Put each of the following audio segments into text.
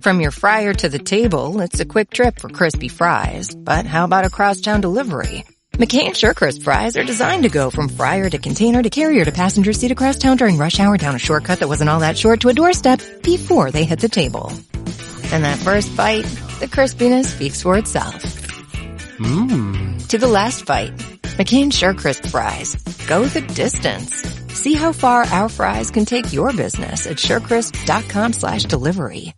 From your fryer to the table, it's a quick trip for crispy fries. But how about a crosstown delivery? McCain SureCrisp fries are designed to go from fryer to container to carrier to passenger seat across town during rush hour down a shortcut that wasn't all that short to a doorstep before they hit the table. And that first bite, the crispiness speaks for itself. To the last bite, McCain SureCrisp fries. Go the distance. See how far our fries can take your business at surecrisp.com/delivery.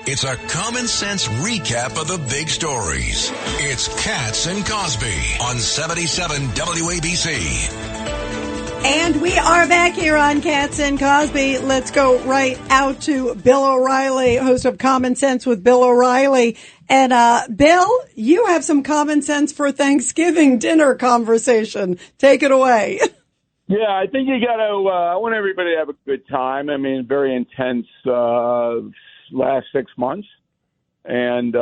It's a common sense recap of the big stories. It's Katz and Cosby on 77 WABC. And we are back here on Katz and Cosby. Let's go right out to Bill O'Reilly, host of Common Sense with Bill O'Reilly. And Bill, you have some common sense for Thanksgiving dinner conversation. Take it away. Yeah, I think you got to, I want everybody to have a good time. I mean, very intense last 6 months. And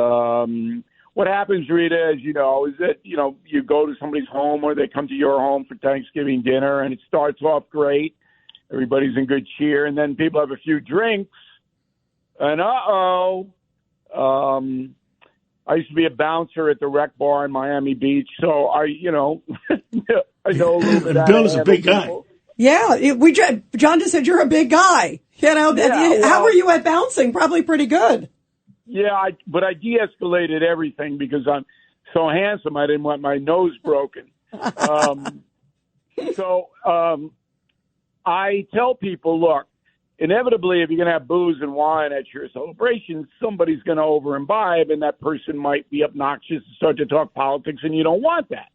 what happens, Rita, as you know, is that, you know, you go to somebody's home or they come to your home for Thanksgiving dinner and it starts off great. Everybody's in good cheer. And then people have a few drinks. And I used to be a bouncer at the Rec Bar in Miami Beach. So I know a little bit. Bill is a big guy. Yeah, John just said you're a big guy. You know, how are you at bouncing? Probably pretty good. Yeah, but I de-escalated everything because I'm so handsome. I didn't want my nose broken. So I tell people, look, inevitably, if you're going to have booze and wine at your celebration, somebody's going to over imbibe, and that person might be obnoxious and start to talk politics, and you don't want that.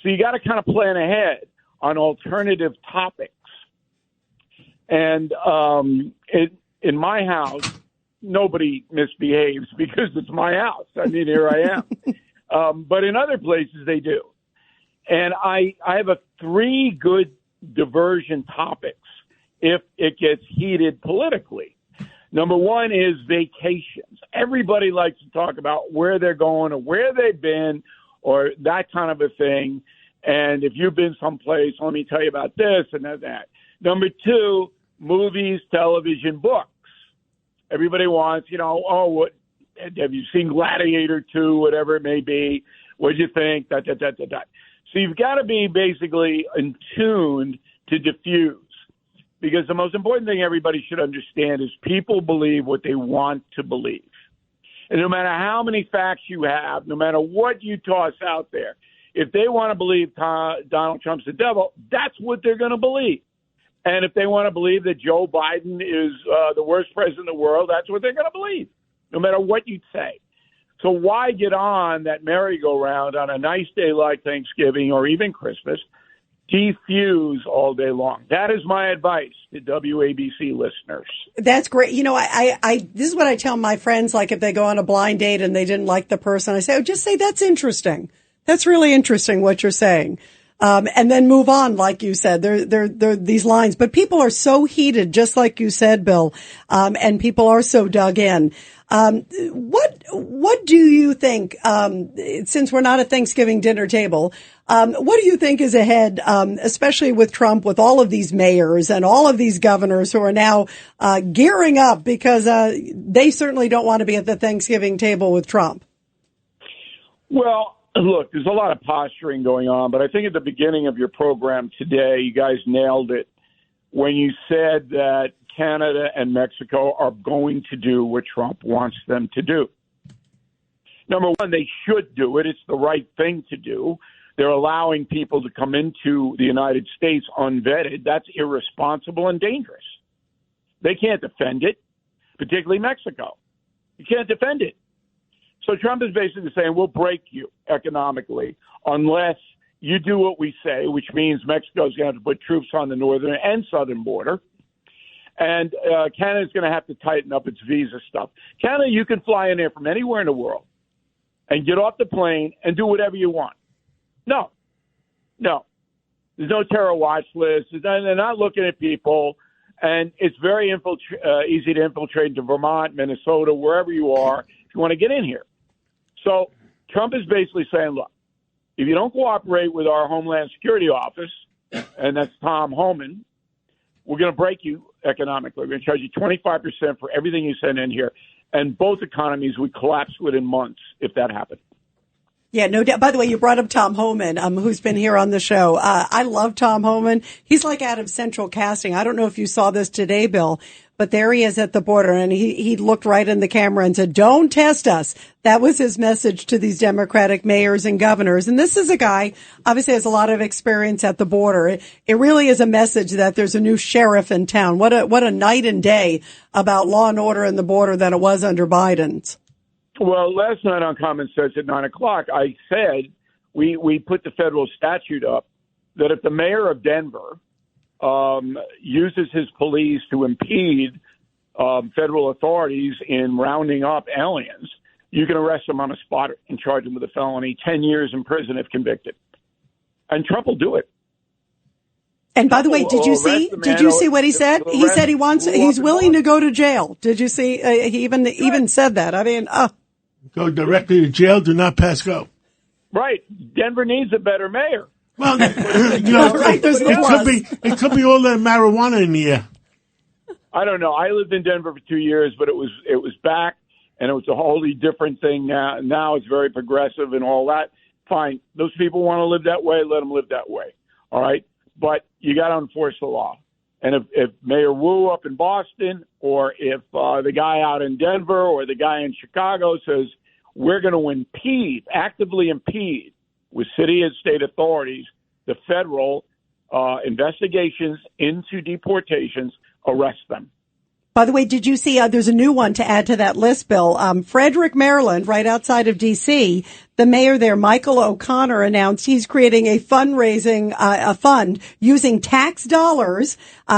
So you got to kind of plan ahead on alternative topics. And in my house, nobody misbehaves because it's my house. I mean, here I am. But in other places, they do. And I have 3 good diversion topics if it gets heated politically. Number 1 is vacations. Everybody likes to talk about where they're going or where they've been or that kind of a thing. And if you've been someplace, let me tell you about this and that. Number 2, movies, television, books. Everybody wants, what have you seen Gladiator 2, whatever it may be? What'd you think? So you've got to be basically in tuned to diffuse. Because the most important thing everybody should understand is people believe what they want to believe. And no matter how many facts you have, no matter what you toss out there, if they want to believe Donald Trump's the devil, that's what they're going to believe. And if they want to believe that Joe Biden is the worst president in the world, that's what they're going to believe, no matter what you say. So why get on that merry-go-round on a nice day like Thanksgiving or even Christmas? Defuse all day long. That is my advice to WABC listeners. That's great. You know, I this is what I tell my friends, like if they go on a blind date and they didn't like the person, I say, just say that's interesting. That's really interesting what you're saying. And then move on, like you said. There these lines. But people are so heated, just like you said, Bill, and people are so dug in. What do you think, since we're not at Thanksgiving dinner table, what do you think is ahead, especially with Trump, with all of these mayors and all of these governors who are now gearing up because they certainly don't want to be at the Thanksgiving table with Trump? Well, look, there's a lot of posturing going on, but I think at the beginning of your program today, you guys nailed it when you said that Canada and Mexico are going to do what Trump wants them to do. Number 1, they should do it. It's the right thing to do. They're allowing people to come into the United States unvetted. That's irresponsible and dangerous. They can't defend it, particularly Mexico. You can't defend it. So Trump is basically saying, we'll break you economically unless you do what we say, which means Mexico's going to have to put troops on the northern and southern border. And Canada's going to have to tighten up its visa stuff. Canada, you can fly in there from anywhere in the world and get off the plane and do whatever you want. No. There's no terror watch list. They're not looking at people. And it's very easy to infiltrate into Vermont, Minnesota, wherever you are, if you want to get in here. So Trump is basically saying, look, if you don't cooperate with our Homeland Security Office, and that's Tom Homan, we're going to break you economically. We're going to charge you 25% for everything you send in here. And both economies would collapse within months if that happened. Yeah, no doubt. By the way, you brought up Tom Homan, who's been here on the show. I love Tom Homan. He's like out of Central Casting. I don't know if you saw this today, Bill, but there he is at the border, and he looked right in the camera and said, "Don't test us." That was his message to these Democratic mayors and governors. And this is a guy, obviously has a lot of experience at the border. It really is a message that there's a new sheriff in town. What a night and day about law and order in the border than it was under Biden's. Well, last night on Common Sense at 9 o'clock, I said we put the federal statute up that if the mayor of Denver uses his police to impede federal authorities in rounding up aliens, you can arrest him on a spot and charge him with a felony, 10 years in prison if convicted. And Trump will do it. And by the way, did you see what he said? He said he's willing to go to jail. Did you see? He even said that. I mean, go directly to jail. Do not pass go. Right. Denver needs a better mayor. Well, right, it could be all that marijuana in the air. I don't know. I lived in Denver for 2 years, but it was back, and it was a wholly different thing now. Now it's very progressive and all that. Fine. Those people want to live that way. Let them live that way. All right. But you got to enforce the law. And if Mayor Wu up in Boston, or if the guy out in Denver or the guy in Chicago says we're going to actively impede with city and state authorities the federal investigations into deportations, arrest them. By the way, did you see there's a new one to add to that list, Bill? Frederick, Maryland, right outside of D.C., the mayor there, Michael O'Connor, announced he's creating a fundraising a fund using tax dollars,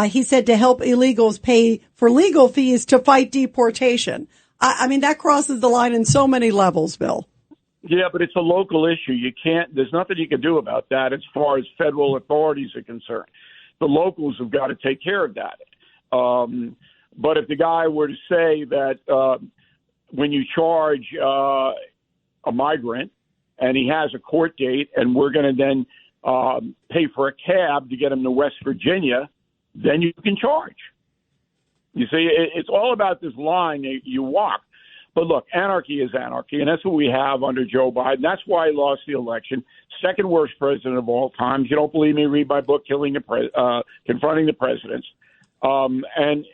he said, to help illegals pay for legal fees to fight deportation. I mean, that crosses the line in so many levels, Bill. Yeah, but it's a local issue. There's nothing you can do about that as far as federal authorities are concerned. The locals have got to take care of that. But if the guy were to say that when you charge a migrant and he has a court date and we're going to then pay for a cab to get him to West Virginia, then you can charge. You see, it's all about this line that you walk. But look, anarchy is anarchy, and that's what we have under Joe Biden. That's why he lost the election. Second worst president of all time. If you don't believe me, read my book, Confronting the Presidents. And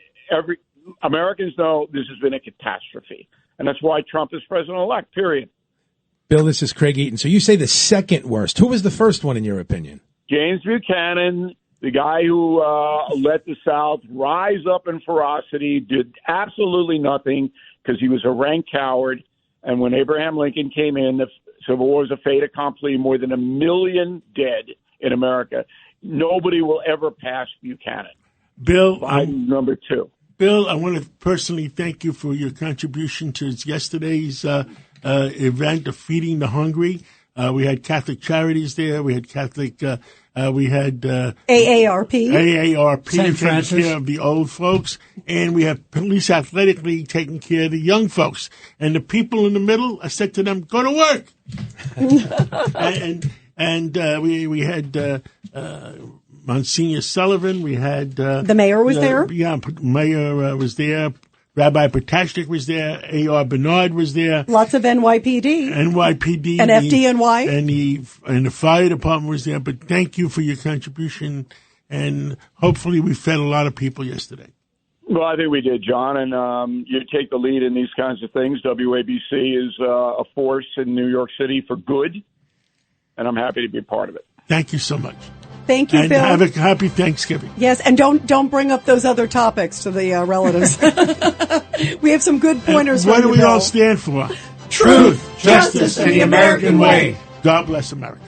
Americans know this has been a catastrophe, and that's why Trump is president-elect, period. Bill, this is Craig Eaton. So you say the second worst. Who was the first one in your opinion? James Buchanan, the guy who let the South rise up in ferocity, did absolutely nothing because he was a rank coward. And when Abraham Lincoln came in, the Civil War was a fait accompli, more than 1 million dead in America. Nobody will ever pass Buchanan. Bill, Biden, number 2. Bill, I want to personally thank you for your contribution to yesterday's event of Feeding the Hungry. We had Catholic Charities there. We had Catholic. We had AARP taking care of the old folks, and we have Police Athletic League taking care of the young folks. And the people in the middle, I said to them, "Go to work." and we had Monsignor Sullivan. We had the mayor was there. Yeah, mayor was there. Rabbi Potashnik was there. A.R. Bernard was there. Lots of NYPD. And FDNY. And the fire department was there. But thank you for your contribution. And hopefully we fed a lot of people yesterday. Well, I think we did, John. And you take the lead in these kinds of things. WABC is a force in New York City for good. And I'm happy to be a part of it. Thank you so much. Thank you, and Bill. Have a happy Thanksgiving. Yes, and don't bring up those other topics to the relatives. We have some good pointers. What do we all stand for? Truth, justice, and the American way. God bless America.